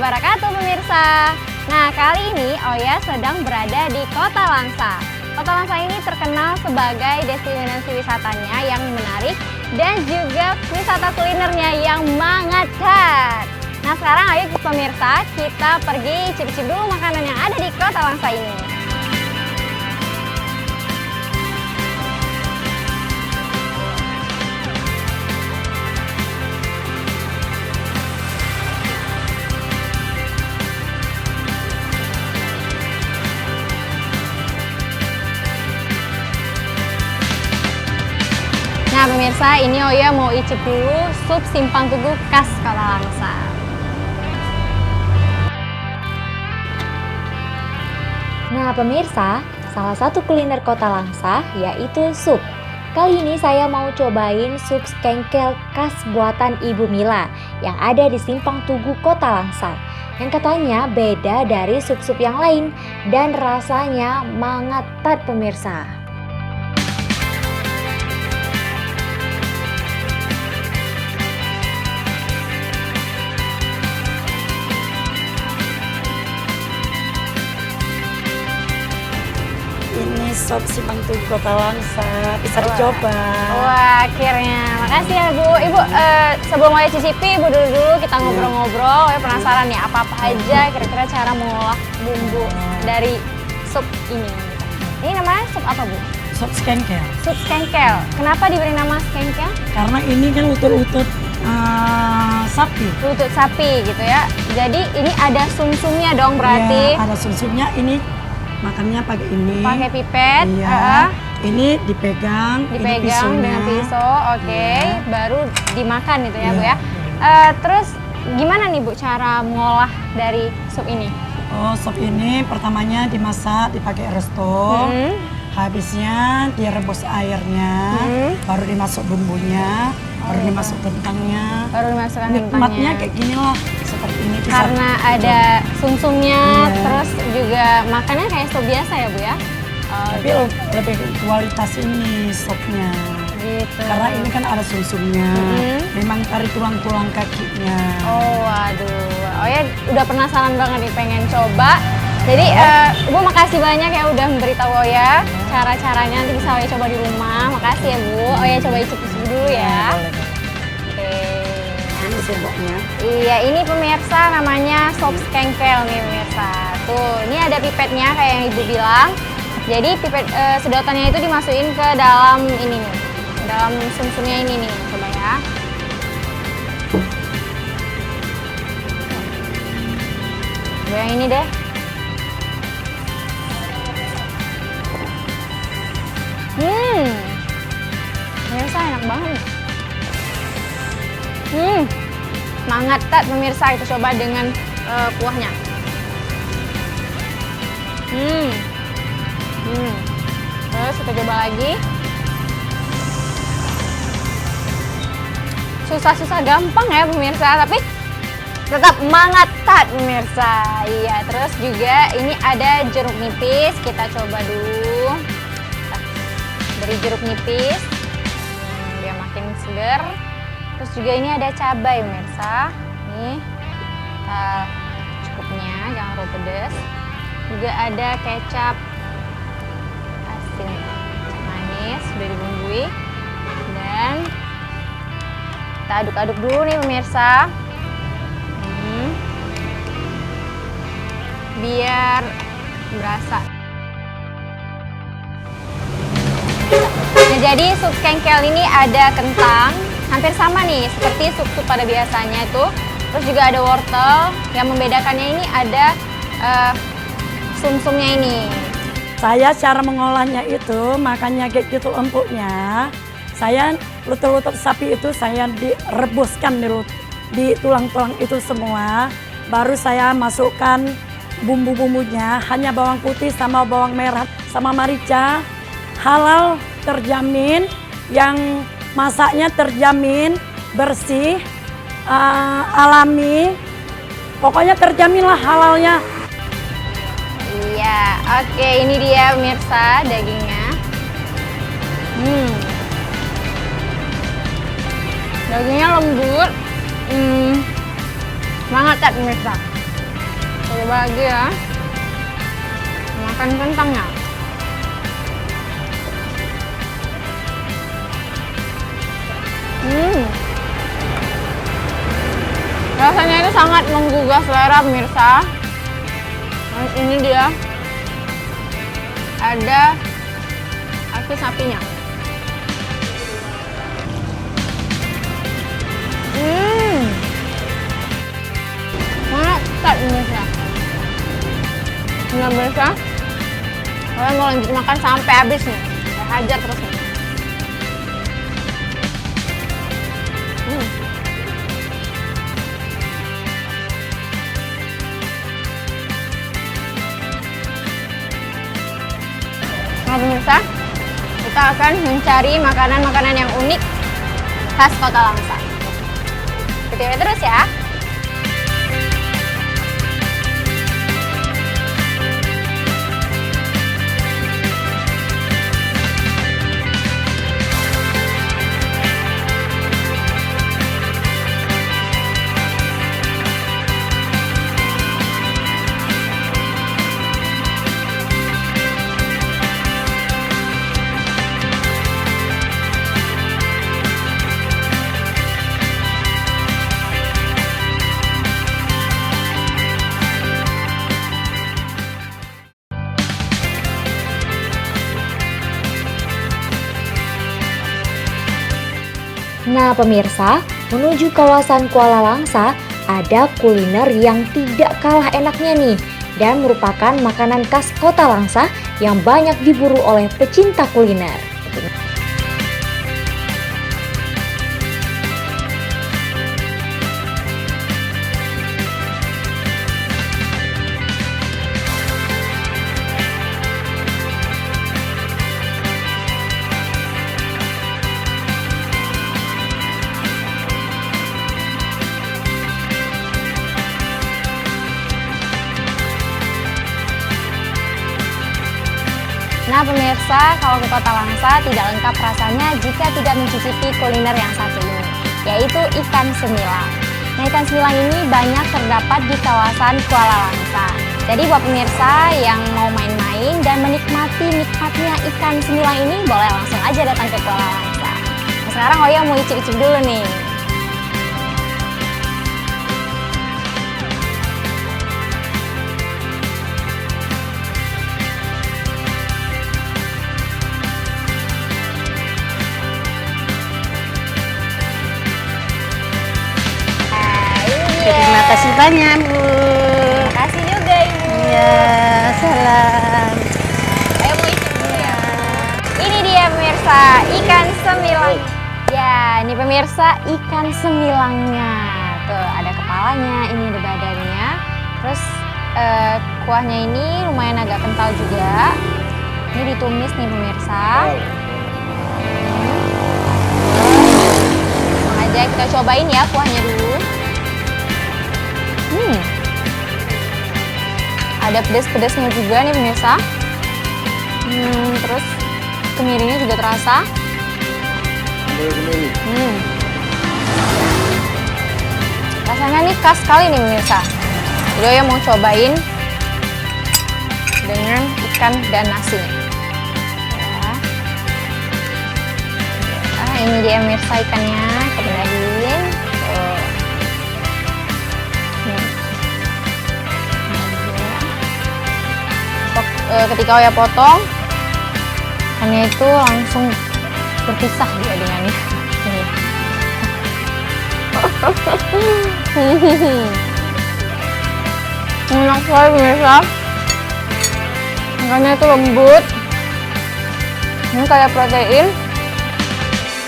wabarakatuh pemirsa. Nah, kali ini Oya sedang berada di Kota Langsa. Kota Langsa ini terkenal sebagai destinasi wisatanya yang menarik dan juga wisata kulinernya yang mengejek. Nah, sekarang ayo pemirsa kita pergi cip-cip dulu makanan yang ada di Kota Langsa ini. Nah pemirsa, ini Oya mau icip dulu sup simpang tugu khas Kota Langsa. Nah pemirsa, salah satu kuliner Kota Langsa yaitu sup. Kali ini saya mau cobain sup skengkel khas buatan Ibu Mila yang ada di Simpang Tugu Kota Langsa. Yang katanya beda dari sup-sup yang lain dan rasanya menggetar pemirsa. Ini sop simpang tugu Kota Langsa, bisa dicoba. Wah, akhirnya. Makasih ya Bu. Ibu, sebelum Oya cicipi, Ibu dulu kita ngobrol-ngobrol. Oya penasaran nih, apa-apa aja kira-kira cara mengolah bumbu dari sup ini. Ini namanya sup apa Bu? Sop skengkel. Sup skengkel. Kenapa diberi nama skengkel? Karena ini kan lutut-lutut sapi. Lutut sapi gitu ya. Jadi ini ada sum-sumnya dong berarti. Ya, ada sumsumnya. Ini makannya pakai ini. Pakai pipet. Iya. Ini dipegang. Dipegang ini pisaunya. dengan pisau, oke. Iya. Baru dimakan gitu ya, Iya. Bu ya. Terus gimana nih Bu cara mengolah dari sup ini? Oh, sop ini pertamanya dimasak, dipakai resto. Habisnya direbus airnya, baru dimasuk bumbunya, baru dimasuk kentangnya. Baru dimasukkan Nikmatnya kentangnya. kayak gini lah, seperti ini. Bisa Karena ada sumsumnya, Iya. terus juga makannya kayak sup biasa ya Bu ya? tapi lebih kualitas ini sopnya. Gitu. Karena ini kan ada sumsumnya, memang dari tulang-tulang kakinya. Oh waduh, Oya udah penasaran banget nih pengen coba. Jadi Bu makasih banyak ya udah memberitahu Oya cara-caranya, nanti bisa Oya coba di rumah. Makasih ya Bu, Oya coba icip-icip dulu ya. Boleh. Oke. Ini sendoknya. Iya, ini pemirsa namanya sop skengkel nih pemirsa. Tuh, ini ada pipetnya kayak yang Ibu bilang. Jadi pipet sedotannya itu dimasukin ke dalam ini nih, dalam sumsumnya ini nih, coba ya. Coba yang ini deh. Pemirsa enak banget. Semangat tak pemirsa, kita coba dengan kuahnya. Terus kita coba lagi. Susah-susah gampang ya pemirsa, tapi tetap menggetar pemirsa. Iya, terus juga ini ada jeruk nipis, kita coba dulu. Kita beri jeruk nipis, biar makin segar. Terus juga ini ada cabai pemirsa. Nih, cukupnya, jangan terlalu pedas. Juga ada kecap asin, kecap manis, sudah dibumbui. Dan kita aduk-aduk dulu nih pemirsa. Biar berasa. Nah, jadi sup skengkel ini ada kentang, hampir sama nih seperti sup-sup pada biasanya itu. Terus juga ada wortel, yang membedakannya ini ada sumsumnya ini. Saya cara mengolahnya itu, makannya kayak gitu empuknya. Saya lutut-lutut sapi itu saya direbuskan di tulang-tulang itu semua. Baru saya masukkan bumbu-bumbunya, hanya bawang putih sama bawang merah sama merica. Halal terjamin, yang masaknya terjamin, bersih, alami. Pokoknya terjamin lah halalnya. Iya, oke, ini dia pemirsa dagingnya. Dagingnya lembut, semangat kan pemirsa. Coba lagi ya. Makan kentangnya. Rasanya itu sangat menggugah selera pemirsa. Dan ini dia. Ada kaki sapinya. Mantap pemirsa. Nah pemirsa, kalian mau lanjut makan sampai habis nih. Saya hajar terus nih. Nah pemirsa, kita akan mencari makanan-makanan yang unik khas Kota Langsa. Ikuti terus ya. Nah pemirsa, menuju kawasan Kuala Langsa ada kuliner yang tidak kalah enaknya nih dan merupakan makanan khas Kota Langsa yang banyak diburu oleh pecinta kuliner. Nah pemirsa, kalau ke Kota Langsa tidak lengkap rasanya jika tidak mencicipi kuliner yang satu ini, yaitu ikan semilang. Nah ikan semilang ini banyak terdapat di kawasan Kuala Langsa. Jadi buat pemirsa yang mau main-main dan menikmati nikmatnya ikan semilang ini, boleh langsung aja datang ke Kuala Langsa. Nah, sekarang Oya mau icip-icip dulu nih. Terima kasih banyak Bu. Terima kasih juga Ibu. Ya, salam. Ayo mau icip dulu ya. Ini dia pemirsa, ikan semilang. Ya, ini pemirsa ikan semilangnya. Tuh, ada kepalanya, ini ada badannya. Terus kuahnya ini lumayan agak kental juga. Ini ditumis nih pemirsa. Langsung aja kita cobain ya kuahnya dulu. Ada pedas-pedasnya juga nih pemirsa. Terus kemirinya juga terasa. Rasanya nih khas sekali nih pemirsa. Jadi Oya mau cobain dengan ikan dan nasi. Ya. Ini dia pemirsa ikannya, kita pindahin. Ketika Oya potong, ikannya itu langsung berpisah dia dengannya. Enak sekali pemirsa. Ikannya itu lembut. Ini kayak protein.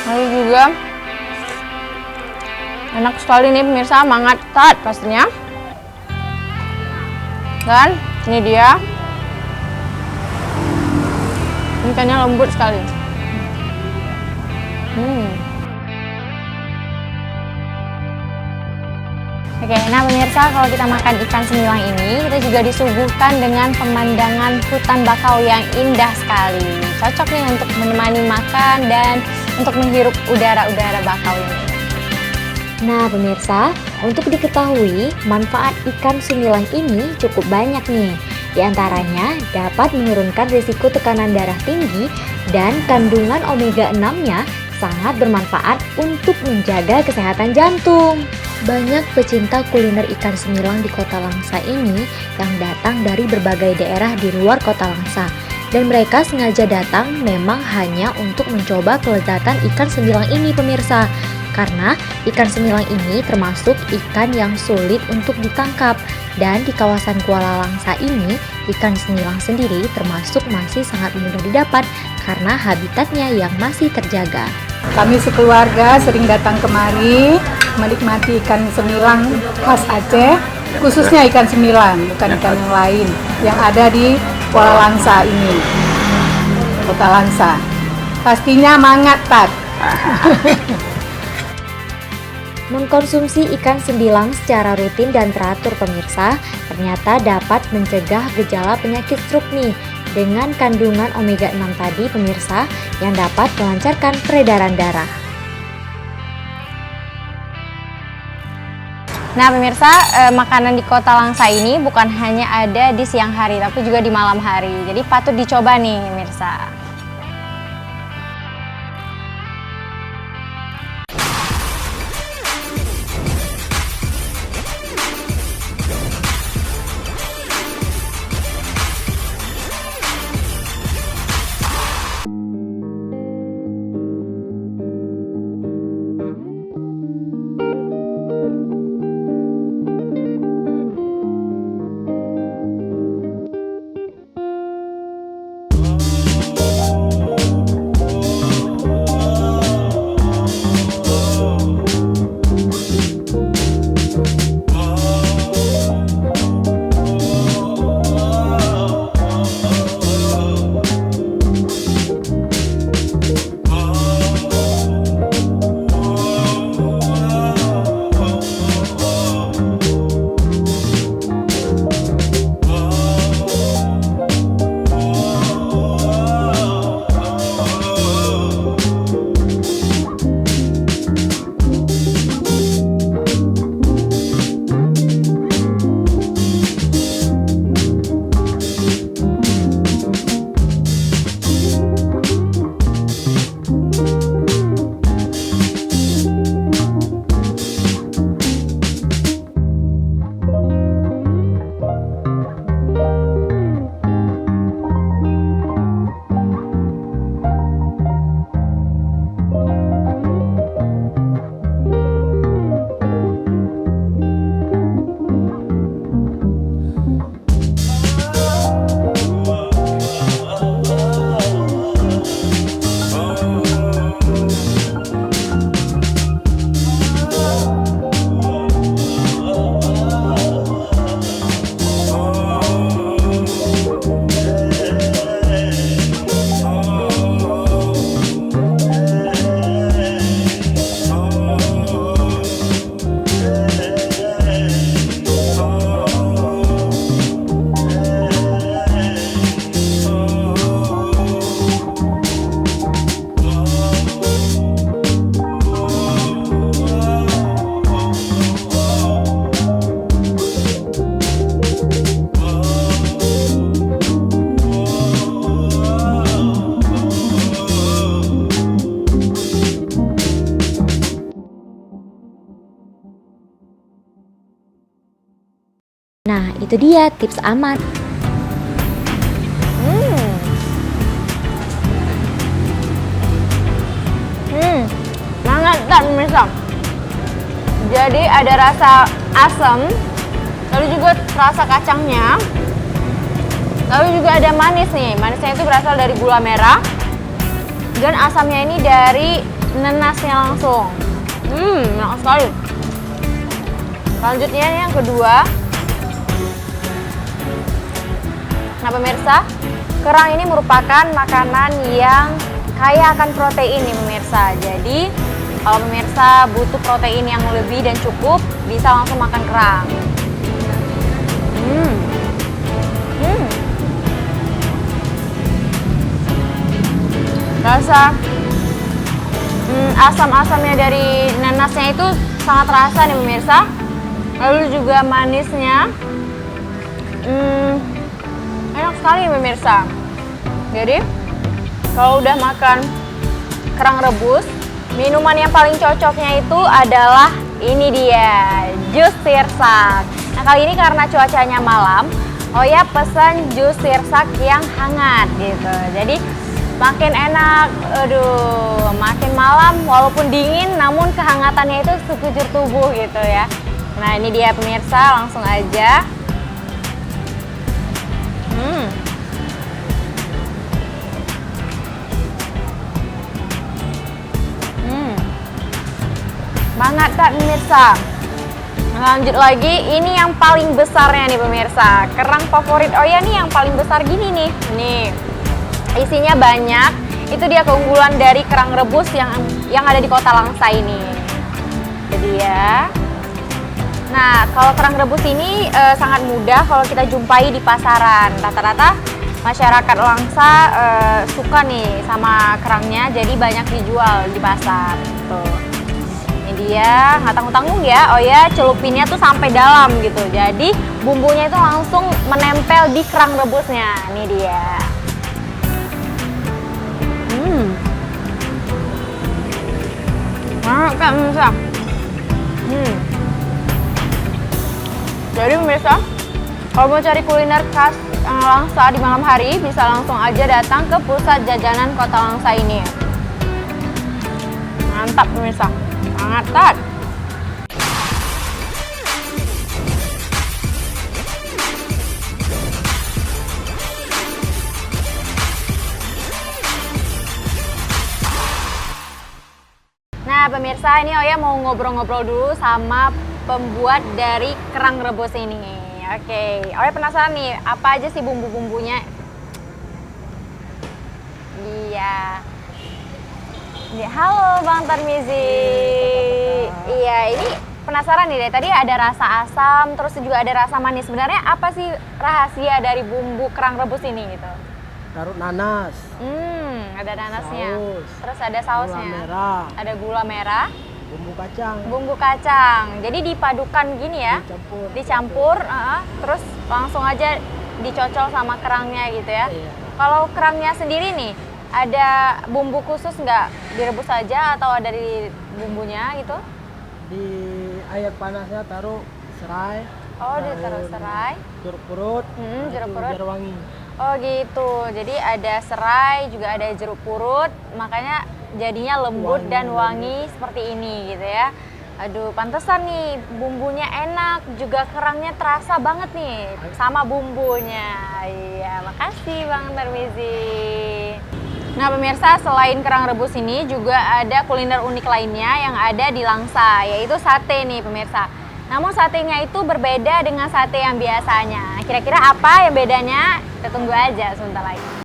Lalu juga enak sekali nih pemirsa, manggat pastinya. Dan ini dia. Ikannya lembut sekali. Oke, nah pemirsa, kalau kita makan ikan semilang ini, kita juga disuguhkan dengan pemandangan hutan bakau yang indah sekali. Cocok nih untuk menemani makan dan untuk menghirup udara-udara bakau ini. Nah pemirsa, untuk diketahui manfaat ikan sumilang ini cukup banyak nih. Di antaranya dapat menurunkan risiko tekanan darah tinggi dan kandungan omega 6-nya sangat bermanfaat untuk menjaga kesehatan jantung. Banyak pecinta kuliner ikan sumilang di Kota Langsa ini yang datang dari berbagai daerah di luar Kota Langsa. Dan mereka sengaja datang memang hanya untuk mencoba kelezatan ikan sumilang ini pemirsa. Karena ikan sumilang ini termasuk ikan yang sulit untuk ditangkap. Dan di kawasan Kuala Langsa ini, ikan sumilang sendiri termasuk masih sangat mudah didapat karena habitatnya yang masih terjaga. Kami sekeluarga sering datang kemari menikmati ikan semilang khas Aceh, khususnya ikan semilang, bukan ikan yang lain yang ada di Kuala Langsa ini, Kota Langsa. Pastinya mangat tak. Mengkonsumsi ikan sembilang secara rutin dan teratur pemirsa ternyata dapat mencegah gejala penyakit stroke nih dengan kandungan omega 6 tadi pemirsa yang dapat melancarkan peredaran darah. Nah pemirsa, makanan di Kota Langsa ini bukan hanya ada di siang hari tapi juga di malam hari. Jadi patut dicoba nih pemirsa. Nah, itu dia tips aman. Mantap pemirsa. Jadi ada rasa asam, lalu juga rasa kacangnya, lalu juga ada manis nih. Manisnya itu berasal dari gula merah dan asamnya ini dari nenasnya langsung. Enak sekali. Selanjutnya yang kedua. Nah pemirsa, kerang ini merupakan makanan yang kaya akan protein nih pemirsa. Jadi kalau pemirsa butuh protein yang lebih dan cukup, bisa langsung makan kerang. Rasa asam-asamnya dari nanasnya itu sangat terasa nih pemirsa. Lalu juga manisnya, enak sekali pemirsa. Jadi kalau udah makan kerang rebus, minuman yang paling cocoknya itu adalah ini dia, jus sirsak. Nah kali ini karena cuacanya malam, Oya pesan jus sirsak yang hangat gitu. Jadi makin enak, aduh, makin malam walaupun dingin namun kehangatannya itu sekujur tubuh gitu ya. Nah ini dia pemirsa, langsung aja. Banget kan pemirsa. Lanjut lagi, ini yang paling besarnya nih pemirsa. Kerang favorit Oya nih yang paling besar gini nih. Nih, isinya banyak. Itu dia keunggulan dari kerang rebus yang ada di Kota Langsa ini. Jadi ya. Nah, kalau kerang rebus ini sangat mudah kalau kita jumpai di pasaran. Rata-rata masyarakat Langsa suka nih sama kerangnya, jadi banyak dijual di pasar. Tuh. Dia nggak tanggung-tanggung ya, Oya celupinnya tuh sampai dalam gitu. Jadi bumbunya itu langsung menempel di kerang rebusnya. Ini dia. Enak kan pemirsa? Jadi pemirsa, kalau mau cari kuliner khas Langsa di malam hari, bisa langsung aja datang ke pusat jajanan Kota Langsa ini. Mantap pemirsa. Sangat tat. Nah pemirsa, ini Oya mau ngobrol-ngobrol dulu sama pembuat dari kerang rebus ini. Oke, Oya penasaran nih, apa aja sih bumbu-bumbunya? Iya. Halo Bang Tarmizi. Iya, ini penasaran nih deh. Tadi ada rasa asam, terus juga ada rasa manis. Sebenarnya apa sih rahasia dari bumbu kerang rebus ini gitu? Taruh nanas. Ada nanasnya. Saus. Terus ada sausnya. Gula merah. Ada gula merah. Bumbu kacang. Bumbu kacang. Jadi dipadukan gini ya. Dicampur. Terus langsung aja dicocol sama kerangnya gitu ya. Iya. Kalau kerangnya sendiri nih, ada bumbu khusus nggak? Direbus saja atau ada di bumbunya gitu? Di air panasnya taruh serai. Oh, ditaruh serai. Jeruk purut. Jeruk purut. Biar wangi. Oh gitu. Jadi ada serai, juga ada jeruk purut, makanya jadinya lembut dan wangi seperti ini gitu ya. Aduh, pantesan nih bumbunya enak, juga kerangnya terasa banget nih sama bumbunya. Iya, makasih Bang Tarmizi. Nah pemirsa, selain kerang rebus ini juga ada kuliner unik lainnya yang ada di Langsa, yaitu sate nih pemirsa. Namun satenya itu berbeda dengan sate yang biasanya. Kira-kira apa yang bedanya? Kita tunggu aja sebentar lagi.